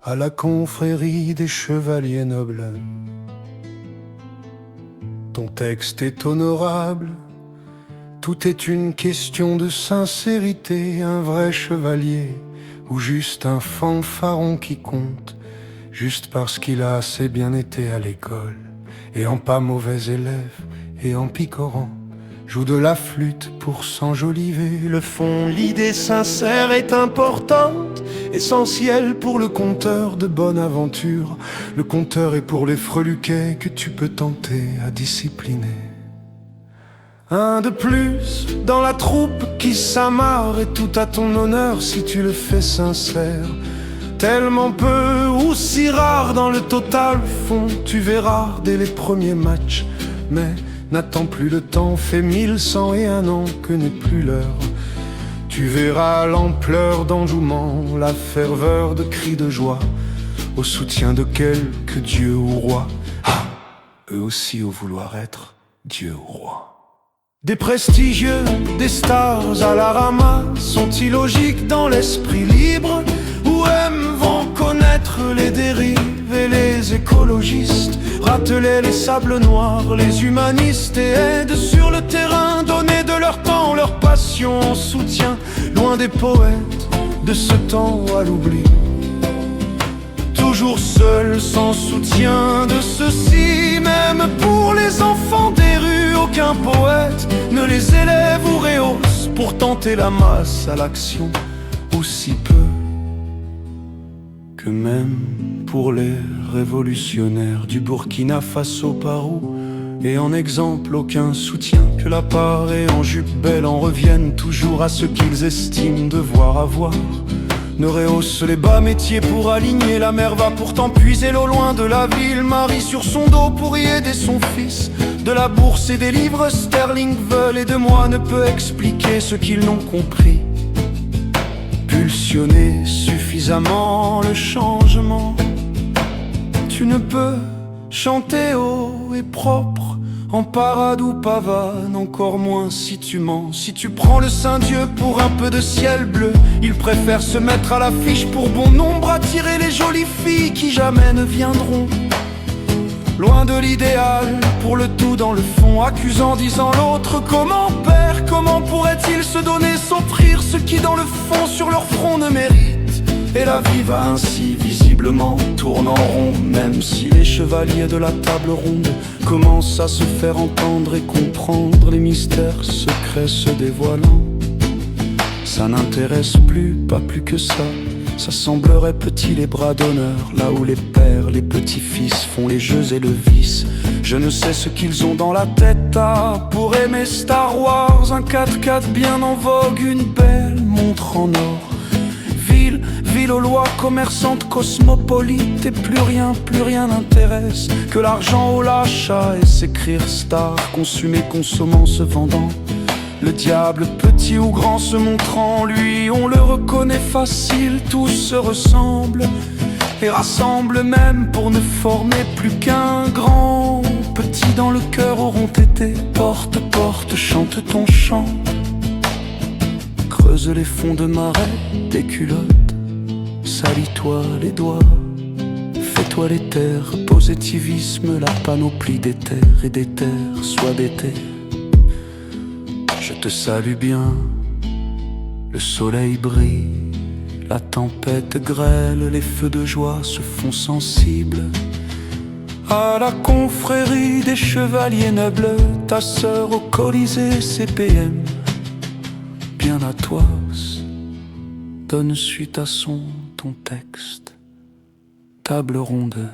à la confrérie des chevaliers nobles. Ton texte est honorable, tout est une question de sincérité, un vrai chevalier ou juste un fanfaron qui compte, juste parce qu'il a assez bien été à l'école, et en pas mauvais élève, et en picorant, joue de la flûte pour s'enjoliver le fond. L'idée sincère est importante, essentielle pour le conteur de bonne aventure. Le conteur est pour les freluquets que tu peux tenter à discipliner. Un de plus dans la troupe qui s'amarre, et tout à ton honneur si tu le fais sincère. Tellement peu ou si rare dans le total fond, tu verras dès les premiers matchs. Mais n'attends plus le temps, fait 1101 ans que n'est plus l'heure. Tu verras l'ampleur d'enjouement, la ferveur de cris de joie, au soutien de quelque dieu ou roi. Ah, eux aussi au vouloir être dieu ou roi. Des prestigieux, des stars à la ramasse, sont-ils logiques dans l'esprit libre, ou vont connaître les dérives et les écologistes, rateler les sables noirs, les humanistes, et aident sur le terrain, donner de leur temps, leur passion en soutien, loin des poètes de ce temps à l'oubli. Toujours seul, sans soutien de ceux-ci, même pour les enfants des rues, aucun poète ne les élève ou rehausse pour tenter la masse à l'action, aussi peu que même pour les révolutionnaires du Burkina Faso par où, et en exemple aucun soutien que la part, et en jupe belle en reviennent toujours à ce qu'ils estiment devoir avoir. Ne rehausse les bas métiers pour aligner, la mère va pourtant puiser l'eau loin de la ville. Marie sur son dos pour y aider son fils, de la bourse et des livres sterling veulent, et de moi ne peut expliquer ce qu'ils n'ont compris. Pulsionner suffisamment le changement, tu ne peux chanter haut et propre en parade ou pavane, encore moins si tu mens. Si tu prends le Saint-Dieu pour un peu de ciel bleu, il préfère se mettre à l'affiche pour bon nombre, attirer les jolies filles qui jamais ne viendront. Loin de l'idéal, pour le tout dans le fond, accusant, disant l'autre. Comment père, comment pourrait-il se donner, s'offrir ce qui dans le fond sur leur front ne mérite? Et la vie va ainsi visiblement tourne en rond, même si les chevaliers de la table ronde commencent à se faire entendre et comprendre, les mystères secrets se dévoilant. Ça n'intéresse plus, pas plus que ça. Ça semblerait petit les bras d'honneur, là où les pères, les petits-fils font les jeux et le vice. Je ne sais ce qu'ils ont dans la tête, pour aimer Star Wars, un 4x4 bien en vogue, une belle montre en or. Ville aux lois commerçantes, cosmopolite, et plus rien n'intéresse que l'argent au l'achat et s'écrire star, consumer, consommant, se vendant. Le diable, petit ou grand, se montrant, lui, on le reconnaît facile, tous se ressemblent et rassemblent même pour ne former plus qu'un grand. Petits dans le cœur auront été, porte, chante ton chant. Creuse les fonds de marais, tes culottes, salis-toi les doigts, fais-toi les terres, positivisme, la panoplie des terres et des terres, sois des terres. Je te salue bien, le soleil brille, la tempête grêle, les feux de joie se font sensibles. À la confrérie des chevaliers nobles, ta sœur au Colisée CPM, bien à toi, donne suite à ton texte, table ronde.